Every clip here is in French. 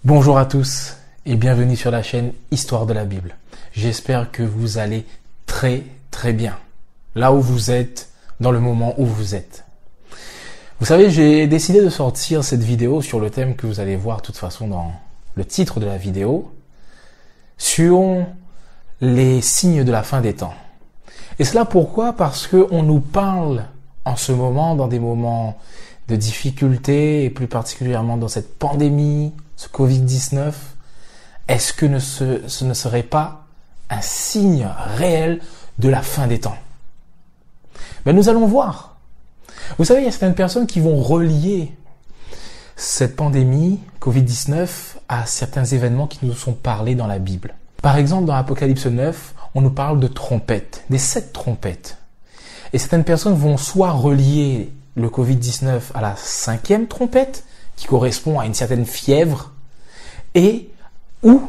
Bonjour à tous et bienvenue sur la chaîne Histoire de la Bible. J'espère que vous allez très bien, là où vous êtes, dans le moment où vous êtes. Vous savez, j'ai décidé de sortir cette vidéo sur le thème que vous allez voir de toute façon dans le titre de la vidéo, sur les signes de la fin des temps. Et cela pourquoi? Parce qu'on nous parle en ce moment, dans des moments de difficultés, et plus particulièrement dans cette pandémie, ce Covid-19, est-ce que ce ne serait pas un signe réel de la fin des temps? Nous allons voir. Vous savez, il y a certaines personnes qui vont relier cette pandémie Covid-19 à certains événements qui nous sont parlés dans la Bible. Par exemple, dans Apocalypse 9, on nous parle de trompettes, des 7 trompettes. Et certaines personnes vont soit relier le Covid-19 à la 5e trompette, qui correspond à une certaine fièvre, ou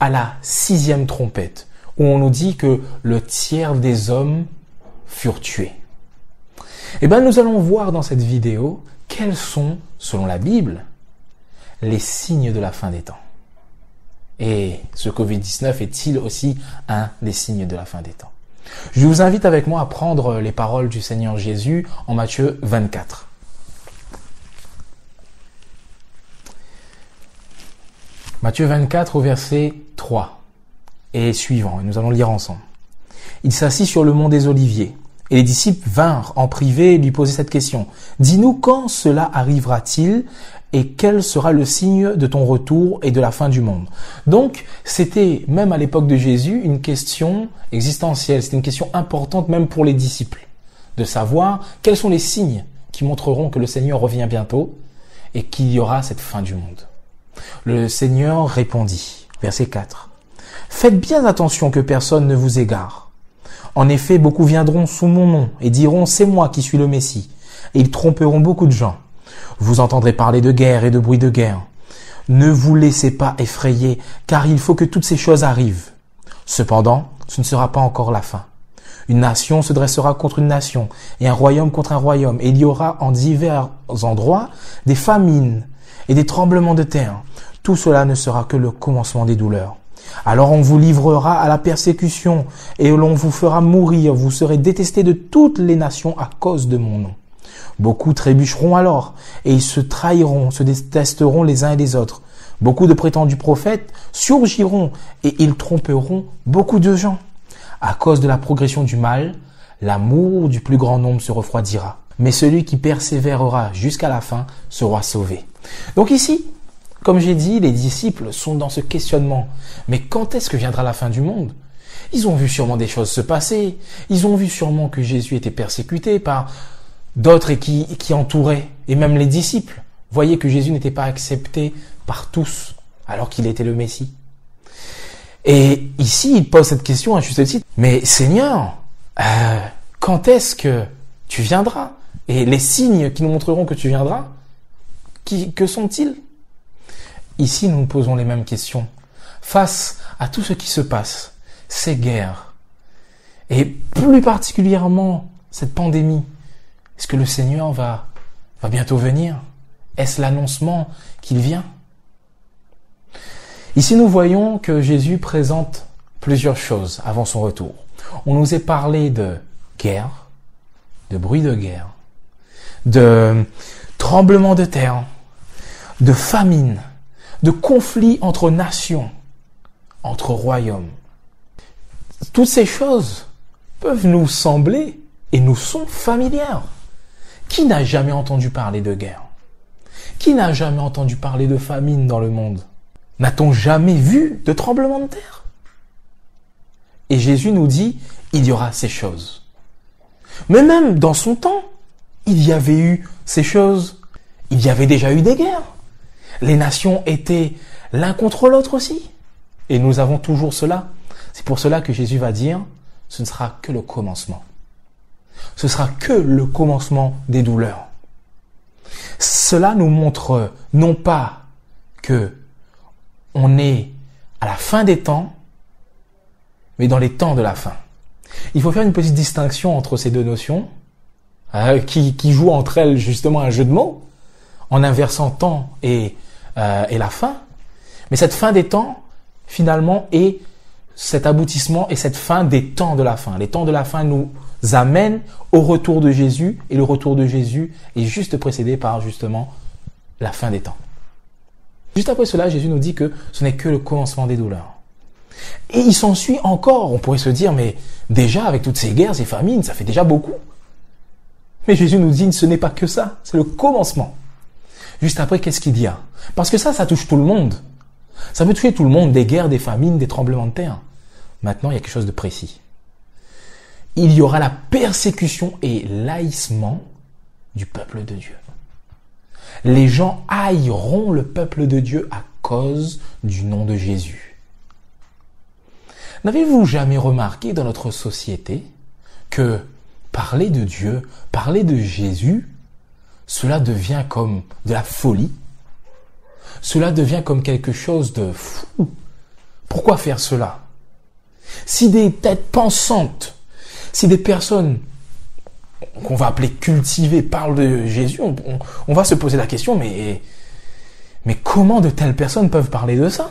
à la 6e trompette, où on nous dit que le tiers des hommes furent tués. Nous allons voir dans cette vidéo quels sont, selon la Bible, les signes de la fin des temps. Et ce Covid-19 est-il aussi un des signes de la fin des temps? Je vous invite avec moi à prendre les paroles du Seigneur Jésus en Matthieu 24. Matthieu 24 au verset 3 et suivant, et nous allons lire ensemble. Il s'assit sur le mont des Oliviers, et les disciples vinrent en privé lui poser cette question. Dis-nous quand cela arrivera-t-il, et quel sera le signe de ton retour et de la fin du monde? Donc, c'était, même à l'époque de Jésus, une question existentielle, c'était une question importante même pour les disciples, de savoir quels sont les signes qui montreront que le Seigneur revient bientôt et qu'il y aura cette fin du monde. Le Seigneur répondit, verset 4, « Faites bien attention que personne ne vous égare. En effet, beaucoup viendront sous mon nom et diront « C'est moi qui suis le Messie » et ils tromperont beaucoup de gens. Vous entendrez parler de guerre et de bruit de guerre. Ne vous laissez pas effrayer, car il faut que toutes ces choses arrivent. Cependant, ce ne sera pas encore la fin. Une nation se dressera contre une nation et un royaume contre un royaume, et il y aura en divers endroits des famines et des tremblements de terre. Tout cela ne sera que le commencement des douleurs. Alors on vous livrera à la persécution et l'on vous fera mourir. Vous serez détestés de toutes les nations à cause de mon nom. Beaucoup trébucheront alors et ils se trahiront, se détesteront les uns et les autres. Beaucoup de prétendus prophètes surgiront et ils tromperont beaucoup de gens. À cause de la progression du mal, l'amour du plus grand nombre se refroidira. Mais celui qui persévérera jusqu'à la fin sera sauvé. Donc ici, comme j'ai dit, les disciples sont dans ce questionnement. Mais quand est-ce que viendra la fin du monde? Ils ont vu sûrement des choses se passer. Ils ont vu sûrement que Jésus était persécuté par d'autres et qui entouraient, et même les disciples voyaient que Jésus n'était pas accepté par tous, alors qu'il était le Messie. Et ici, il pose cette question à juste titre. Mais Seigneur, quand est-ce que tu viendras? Et les signes qui nous montreront que tu viendras, que sont-ils? Ici, nous nous posons les mêmes questions. Face à tout ce qui se passe, ces guerres, et plus particulièrement cette pandémie, est-ce que le Seigneur va bientôt venir? Est-ce l'annoncement qu'il vient? Ici, nous voyons que Jésus présente plusieurs choses avant son retour. On nous est parlé de guerre, de bruit de guerre, de tremblement de terre, de famine, de conflits entre nations, entre royaumes. Toutes ces choses peuvent nous sembler et nous sont familières. Qui n'a jamais entendu parler de guerre? Qui n'a jamais entendu parler de famine dans le monde? N'a-t-on jamais vu de tremblement de terre? Et Jésus nous dit, il y aura ces choses. Mais même dans son temps, il y avait eu ces choses. Il y avait déjà eu des guerres. Les nations étaient l'un contre l'autre aussi. Et nous avons toujours cela. C'est pour cela que Jésus va dire, ce ne sera que le commencement. Ce sera que le commencement des douleurs. Cela nous montre non pas que on est à la fin des temps, mais dans les temps de la fin. Il faut faire une petite distinction entre ces deux notions, qui jouent entre elles justement un jeu de mots, en inversant temps et la fin. Mais cette fin des temps, finalement, est cet aboutissement et cette fin des temps de la fin. Les temps de la fin nous amènent au retour de Jésus, et le retour de Jésus est juste précédé par justement la fin des temps. Juste après cela, Jésus nous dit que ce n'est que le commencement des douleurs. Et il s'ensuit encore, on pourrait se dire, mais déjà avec toutes ces guerres, ces famines, ça fait déjà beaucoup. Mais Jésus nous dit, ce n'est pas que ça, c'est le commencement. Juste après, qu'est-ce qu'il y a? Parce que ça touche tout le monde. Ça peut toucher tout le monde, des guerres, des famines, des tremblements de terre. Maintenant, il y a quelque chose de précis. Il y aura la persécution et l'haïssement du peuple de Dieu. Les gens haïront le peuple de Dieu à cause du nom de Jésus. N'avez-vous jamais remarqué dans notre société que parler de Dieu, parler de Jésus, cela devient comme de la folie? Cela devient comme quelque chose de fou. Pourquoi faire cela? Si des têtes pensantes, si des personnes qu'on va appeler cultivées parlent de Jésus, on va se poser la question, mais comment de telles personnes peuvent parler de ça?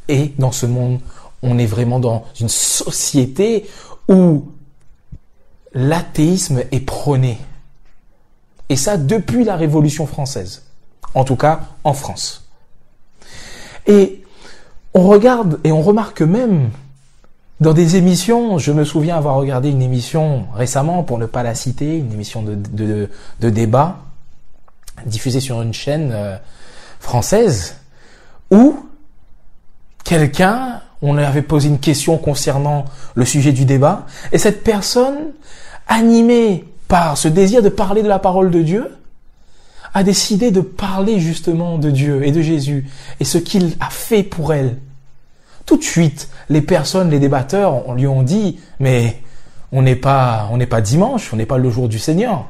Et dans ce monde, on est vraiment dans une société où l'athéisme est prôné. Et ça depuis la Révolution française. En tout cas, en France. Et on regarde et on remarque même dans des émissions, je me souviens avoir regardé une émission récemment, pour ne pas la citer, une émission de débat, diffusée sur une chaîne française, où on lui avait posé une question concernant le sujet du débat, et cette personne, animée par ce désir de parler de la parole de Dieu, a décidé de parler justement de Dieu et de Jésus et ce qu'il a fait pour elle. Tout de suite, les personnes, les débatteurs, on lui ont dit, mais on n'est pas dimanche, on n'est pas le jour du Seigneur.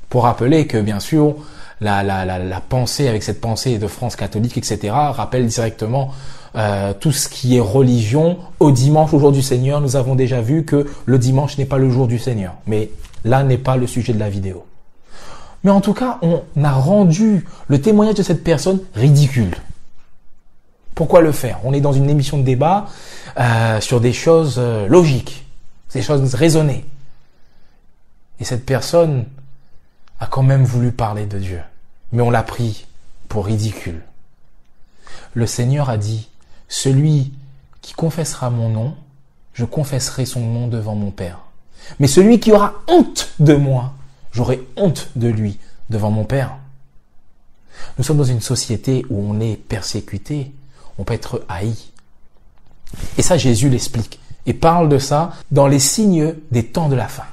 Pour rappeler que bien sûr, la pensée avec cette pensée de France catholique, etc., rappelle directement tout ce qui est religion au dimanche, au jour du Seigneur. Nous avons déjà vu que le dimanche n'est pas le jour du Seigneur. Mais là n'est pas le sujet de la vidéo. Mais en tout cas, on a rendu le témoignage de cette personne ridicule. Pourquoi le faire? On est dans une émission de débat sur des choses logiques, des choses raisonnées. Et cette personne a quand même voulu parler de Dieu. Mais on l'a pris pour ridicule. Le Seigneur a dit, celui qui confessera mon nom, je confesserai son nom devant mon Père. Mais celui qui aura honte de moi, j'aurai honte de lui devant mon Père. Nous sommes dans une société où on est persécuté, on peut être haï. Et ça, Jésus l'explique et parle de ça dans les signes des temps de la fin.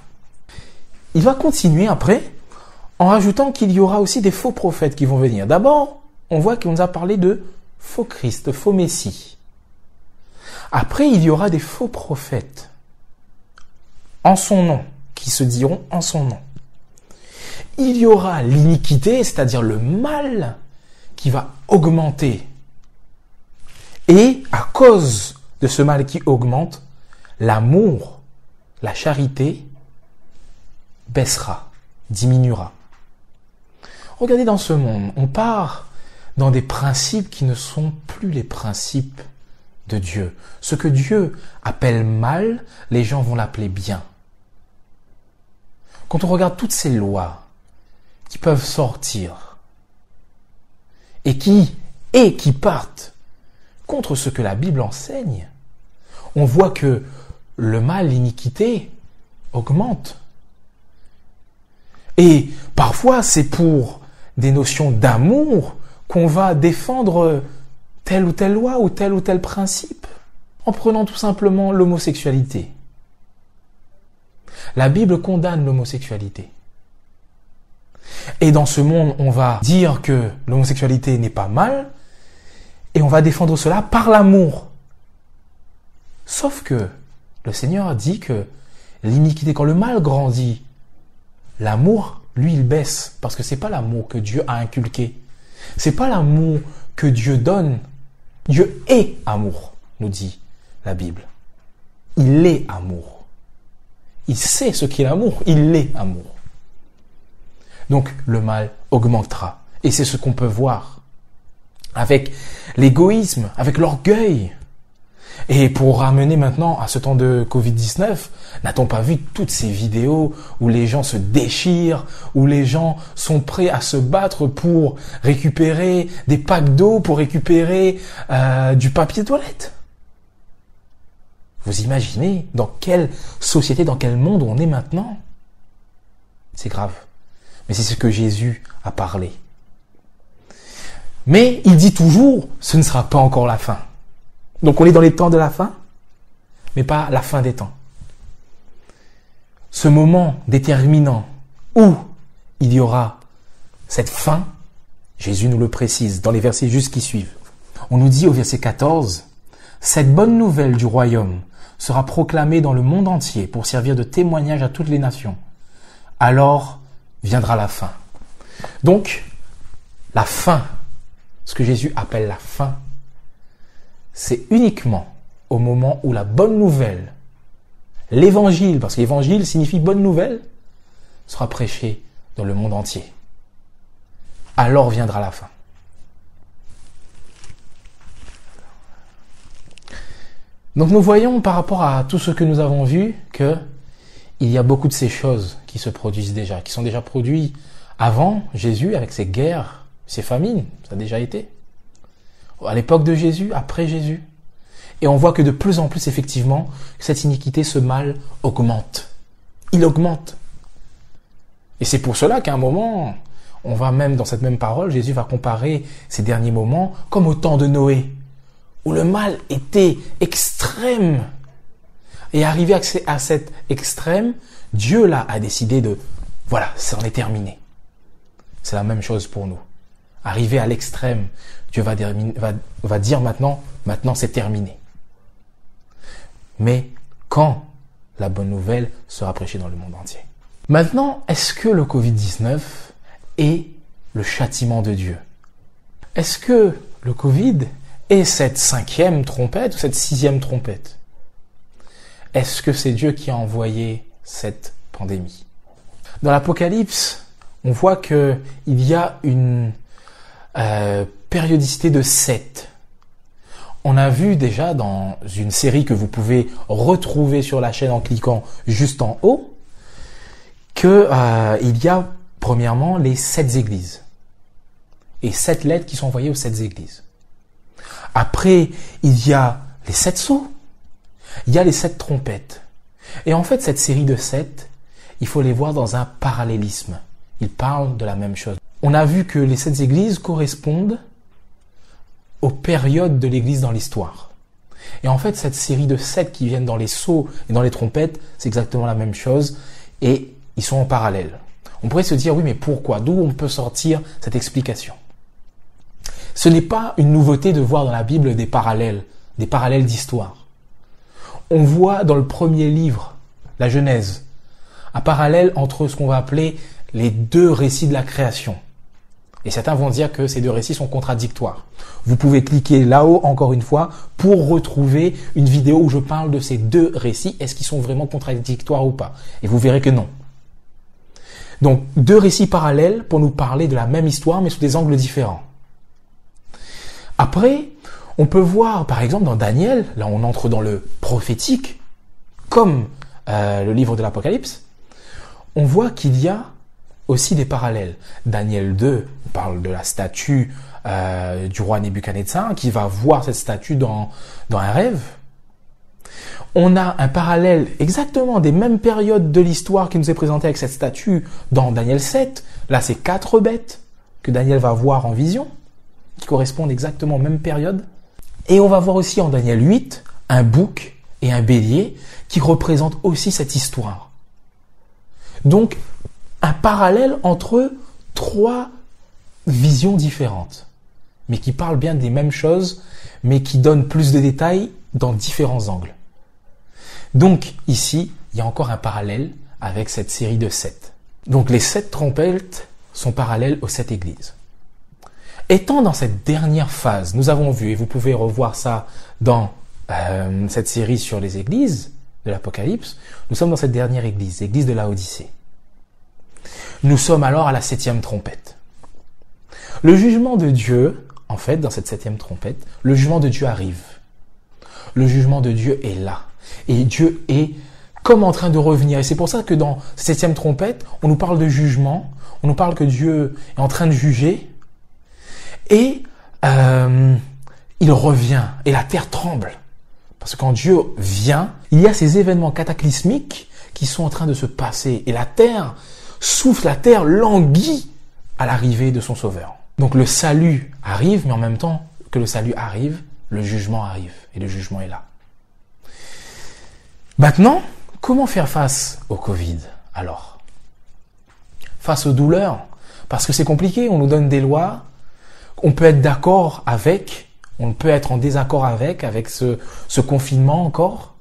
Il va continuer après en rajoutant qu'il y aura aussi des faux prophètes qui vont venir. D'abord, on voit qu'il nous a parlé de faux Christ, faux Messie. Après, il y aura des faux prophètes en son nom, qui se diront en son nom. Il y aura l'iniquité, c'est-à-dire le mal, qui va augmenter. Et à cause de ce mal qui augmente, l'amour, la charité baissera, diminuera. Regardez dans ce monde, on part dans des principes qui ne sont plus les principes de Dieu. Ce que Dieu appelle mal, les gens vont l'appeler bien. Quand on regarde toutes ces lois qui peuvent sortir et qui partent contre ce que la Bible enseigne, on voit que le mal, l'iniquité augmente. Et parfois, c'est pour des notions d'amour qu'on va défendre telle ou telle loi ou tel principe, en prenant tout simplement l'homosexualité. La Bible condamne l'homosexualité. Et dans ce monde, on va dire que l'homosexualité n'est pas mal, et on va défendre cela par l'amour. Sauf que le Seigneur a dit que l'iniquité, quand le mal grandit, l'amour, lui, il baisse, parce que c'est pas l'amour que Dieu a inculqué. C'est pas l'amour que Dieu donne. Dieu est amour, nous dit la Bible. Il est amour. Il sait ce qu'est l'amour. Il est amour. Donc, le mal augmentera. Et c'est ce qu'on peut voir avec l'égoïsme, avec l'orgueil. Et pour ramener maintenant à ce temps de Covid-19, n'a-t-on pas vu toutes ces vidéos où les gens se déchirent, où les gens sont prêts à se battre pour récupérer des packs d'eau, pour récupérer du papier toilette? Vous imaginez dans quelle société, dans quel monde on est maintenant? C'est grave. Mais c'est ce que Jésus a parlé. Mais il dit toujours, ce ne sera pas encore la fin. Donc on est dans les temps de la fin, mais pas la fin des temps. Ce moment déterminant où il y aura cette fin, Jésus nous le précise dans les versets juste qui suivent. On nous dit au verset 14, « Cette bonne nouvelle du royaume sera proclamée dans le monde entier pour servir de témoignage à toutes les nations. Alors viendra la fin. » Donc, la fin, ce que Jésus appelle la fin, c'est uniquement au moment où la bonne nouvelle, l'évangile, parce que l'évangile signifie bonne nouvelle, sera prêché dans le monde entier. Alors viendra la fin. Donc nous voyons par rapport à tout ce que nous avons vu que il y a beaucoup de ces choses qui se produisent déjà, qui sont déjà produites avant Jésus avec ses guerres, ses famines, ça a déjà été. À l'époque de Jésus, après Jésus. Et on voit que de plus en plus, effectivement, cette iniquité, ce mal augmente. Il augmente. Et c'est pour cela qu'à un moment, on va même, dans cette même parole, Jésus va comparer ces derniers moments comme au temps de Noé, où le mal était extrême. Et arrivé à cet extrême, Dieu là a décidé de, voilà, ça en est terminé. C'est la même chose pour nous. Arrivé à l'extrême, Dieu va dire maintenant c'est terminé. Mais quand la bonne nouvelle sera prêchée dans le monde entier? Maintenant, est-ce que le Covid-19 est le châtiment de Dieu? Est-ce que le Covid est cette 5e trompette ou cette 6e trompette? Est-ce que c'est Dieu qui a envoyé cette pandémie? Dans l'Apocalypse, on voit qu'il y a une périodicité de 7. On a vu déjà dans une série que vous pouvez retrouver sur la chaîne en cliquant juste en haut que il y a premièrement les 7 églises et 7 lettres qui sont envoyées aux 7 églises. Après, il y a les 7 sceaux, il y a les 7 trompettes. Et en fait, cette série de 7, il faut les voir dans un parallélisme. Ils parlent de la même chose. On a vu que les 7 églises correspondent aux périodes de l'église dans l'histoire. Et en fait, cette série de 7 qui viennent dans les sceaux et dans les trompettes, c'est exactement la même chose et ils sont en parallèle. On pourrait se dire, oui, mais pourquoi? D'où on peut sortir cette explication? Ce n'est pas une nouveauté de voir dans la Bible des parallèles d'histoire. On voit dans le premier livre, la Genèse, un parallèle entre ce qu'on va appeler les 2 récits de la création. Et certains vont dire que ces 2 récits sont contradictoires. Vous pouvez cliquer là-haut, encore une fois, pour retrouver une vidéo où je parle de ces 2 récits. Est-ce qu'ils sont vraiment contradictoires ou pas? Et vous verrez que non. Donc, 2 récits parallèles pour nous parler de la même histoire, mais sous des angles différents. Après, on peut voir, par exemple, dans Daniel, là on entre dans le prophétique, comme le livre de l'Apocalypse, on voit qu'il y a aussi des parallèles. Daniel 2 parle de la statue du roi Nebuchadnezzar qui va voir cette statue dans un rêve. On a un parallèle exactement des mêmes périodes de l'histoire qui nous est présentée avec cette statue dans Daniel 7. Là, c'est 4 bêtes que Daniel va voir en vision, qui correspondent exactement aux mêmes périodes. Et on va voir aussi en Daniel 8 un bouc et un bélier qui représentent aussi cette histoire. Donc, un parallèle entre 3 visions différentes, mais qui parlent bien des mêmes choses, mais qui donnent plus de détails dans différents angles. Donc, ici, il y a encore un parallèle avec cette série de 7. Donc, les 7 trompettes sont parallèles aux 7 églises. Étant dans cette dernière phase, nous avons vu, et vous pouvez revoir ça dans cette série sur les églises de l'Apocalypse, nous sommes dans cette dernière église, l'église de Laodicée. Nous sommes alors à la 7e trompette. Le jugement de Dieu en fait, dans cette 7e trompette, le jugement de Dieu arrive. Le jugement de Dieu est là. Et Dieu est comme en train de revenir. Et c'est pour ça que dans cette 7e trompette, on nous parle de jugement, on nous parle que Dieu est en train de juger, et il revient, et la terre tremble. Parce que quand Dieu vient, il y a ces événements cataclysmiques qui sont en train de se passer, et la terre souffle, la terre languit à l'arrivée de son Sauveur. Donc le salut arrive, mais en même temps que le salut arrive, le jugement arrive, et le jugement est là. Maintenant, comment faire face au Covid alors? Face aux douleurs? Parce que c'est compliqué, on nous donne des lois, on peut être d'accord avec, on peut être en désaccord avec ce confinement encore.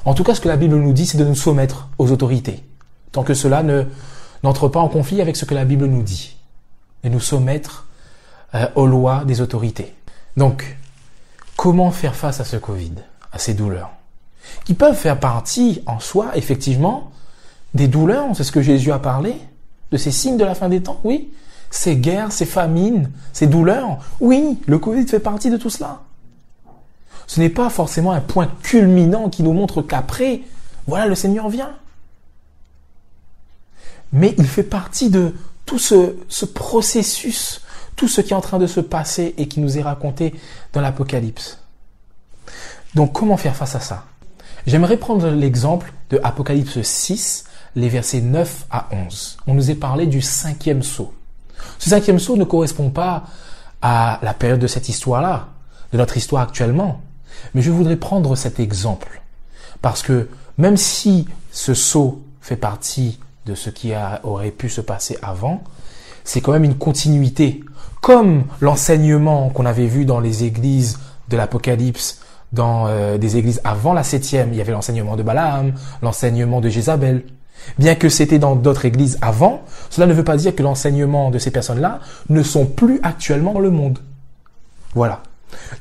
En tout cas, ce que la Bible nous dit, c'est de nous soumettre aux autorités, tant que cela n'entre pas en conflit avec ce que la Bible nous dit, et nous soumettre aux lois des autorités. Donc, comment faire face à ce Covid, à ces douleurs, qui peuvent faire partie en soi, effectivement, des douleurs, c'est ce que Jésus a parlé, de ces signes de la fin des temps, oui, ces guerres, ces famines, ces douleurs, oui, le Covid fait partie de tout cela. Ce n'est pas forcément un point culminant qui nous montre qu'après, voilà, le Seigneur vient. Mais il fait partie de tout ce processus, tout ce qui est en train de se passer et qui nous est raconté dans l'Apocalypse. Donc, comment faire face à ça? J'aimerais prendre l'exemple de Apocalypse 6, les versets 9 à 11. On nous est parlé du 5e sceau. Ce 5e sceau ne correspond pas à la période de cette histoire-là, de notre histoire actuellement. Mais je voudrais prendre cet exemple. Parce que même si ce sceau fait partie de ce qui aurait pu se passer avant, c'est quand même une continuité. Comme l'enseignement qu'on avait vu dans les églises de l'Apocalypse, dans des églises avant la 7e, il y avait l'enseignement de Balaam, l'enseignement de Jézabel. Bien que c'était dans d'autres églises avant, cela ne veut pas dire que l'enseignement de ces personnes-là ne sont plus actuellement dans le monde. Voilà.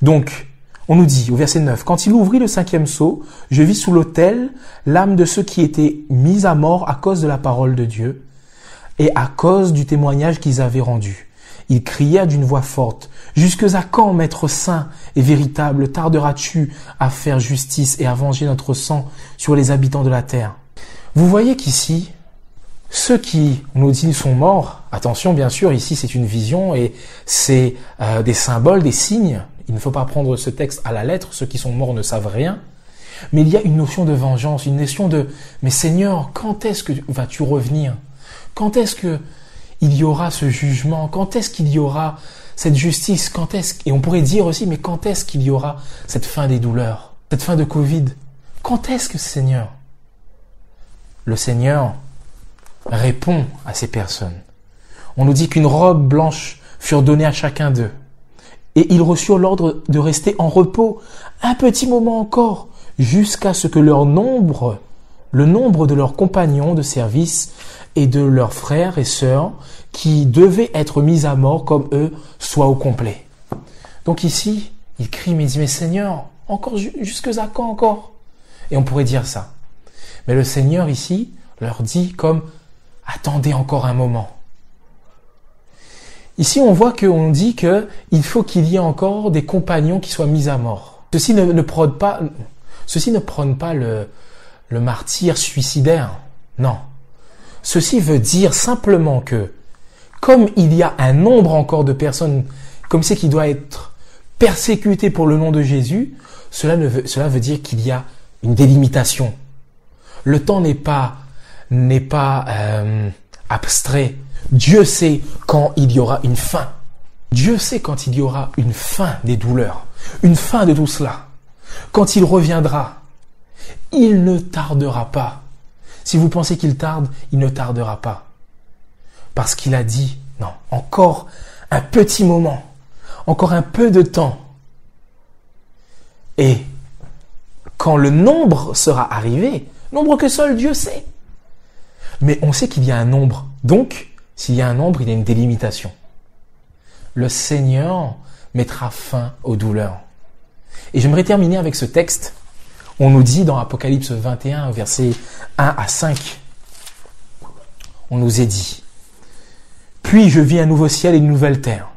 Donc, on nous dit au verset 9, « Quand il ouvrit le 5e sceau, je vis sous l'autel l'âme de ceux qui étaient mis à mort à cause de la parole de Dieu et à cause du témoignage qu'ils avaient rendu. Ils crièrent d'une voix forte, « Jusque à quand, Maître saint et véritable, tarderas-tu à faire justice et à venger notre sang sur les habitants de la terre ?» Vous voyez qu'ici, ceux qui, on nous dit, sont morts, attention, bien sûr, ici c'est une vision et c'est des symboles, des signes. Il ne faut pas prendre ce texte à la lettre, ceux qui sont morts ne savent rien. Mais il y a une notion de vengeance, une notion de « Mais Seigneur, quand est-ce que vas-tu revenir? Quand est-ce que il y aura ce jugement? Quand est-ce qu'il y aura cette justice? Quand est-ce... » Et on pourrait dire aussi « Mais quand est-ce qu'il y aura cette fin des douleurs? Cette fin de Covid? Quand est-ce que, Seigneur ?» Le Seigneur répond à ces personnes. On nous dit qu'une robe blanche fut donnée à chacun d'eux. Et ils reçurent l'ordre de rester en repos un petit moment encore, jusqu'à ce que le nombre de leurs compagnons de service et de leurs frères et sœurs, qui devaient être mis à mort comme eux, soit au complet. Donc ici, il crie, mais il dit, mais Seigneur, encore jusque à quand encore? Et on pourrait dire ça. Mais le Seigneur ici leur dit comme « Attendez encore un moment ». Ici, on voit qu'on dit qu'il faut qu'il y ait encore des compagnons qui soient mis à mort. Ceci ne prône pas le martyr suicidaire. Non. Ceci veut dire simplement que, comme il y a un nombre encore de personnes comme c'est qui doit être persécuté pour le nom de Jésus, cela veut dire qu'il y a une délimitation. Le temps n'est pas abstrait. Dieu sait quand il y aura une fin. Dieu sait quand il y aura une fin des douleurs, une fin de tout cela. Quand il reviendra, il ne tardera pas. Si vous pensez qu'il tarde, il ne tardera pas. Parce qu'il a dit, non, encore un petit moment, encore un peu de temps. Et quand le nombre sera arrivé, nombre que seul Dieu sait. Mais on sait qu'il y a un nombre. Donc, s'il y a un nombre, il y a une délimitation. Le Seigneur mettra fin aux douleurs. Et j'aimerais terminer avec ce texte. On nous dit dans Apocalypse 21, versets 1 à 5, on nous est dit « Puis je vis un nouveau ciel et une nouvelle terre.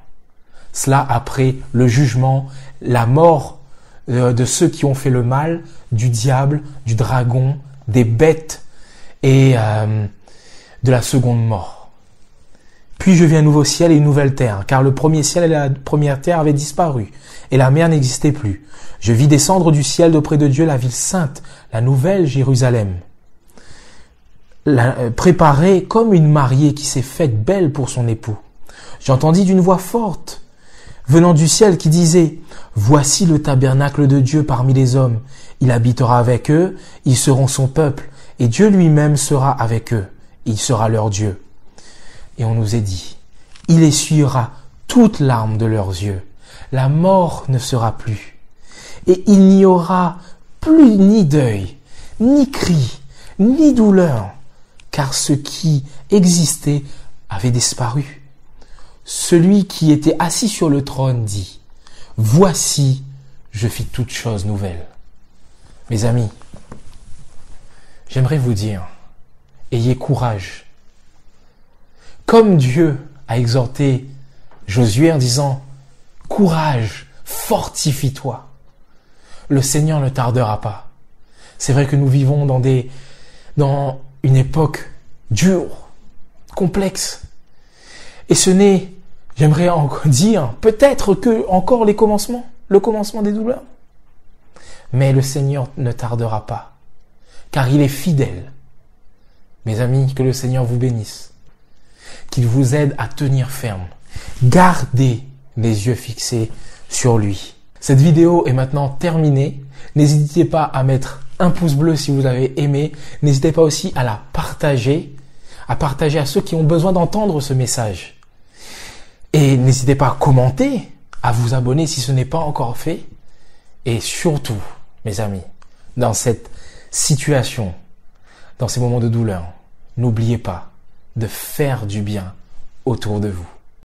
Cela après le jugement, la mort de ceux qui ont fait le mal, du diable, du dragon, des bêtes et de la seconde mort. Puis je vis un nouveau ciel et une nouvelle terre, car le premier ciel et la première terre avaient disparu, et la mer n'existait plus. Je vis descendre du ciel d'auprès de Dieu la ville sainte, la nouvelle Jérusalem, préparée comme une mariée qui s'est faite belle pour son époux. J'entendis d'une voix forte, venant du ciel, qui disait, « Voici le tabernacle de Dieu parmi les hommes. Il habitera avec eux, ils seront son peuple, et Dieu lui-même sera avec eux. Il sera leur Dieu. » Et on nous est dit, « Il essuiera toute larme de leurs yeux. La mort ne sera plus. Et il n'y aura plus ni deuil, ni cri, ni douleur, car ce qui existait avait disparu. » Celui qui était assis sur le trône dit, « Voici, je fis toutes choses nouvelles. » Mes amis, j'aimerais vous dire, ayez courage. Comme Dieu a exhorté Josué en disant, « Courage, fortifie-toi. » Le Seigneur ne tardera pas. C'est vrai que nous vivons dans une époque dure, complexe. Et ce n'est, j'aimerais encore dire, peut-être que encore le commencement des douleurs. Mais le Seigneur ne tardera pas, car il est fidèle. Mes amis, que le Seigneur vous bénisse, qu'il vous aide à tenir ferme. Gardez les yeux fixés sur lui. Cette vidéo est maintenant terminée. N'hésitez pas à mettre un pouce bleu si vous avez aimé. N'hésitez pas aussi à la partager, à ceux qui ont besoin d'entendre ce message. Et n'hésitez pas à commenter, à vous abonner si ce n'est pas encore fait. Et surtout, mes amis, dans cette situation, dans ces moments de douleur, n'oubliez pas de faire du bien autour de vous.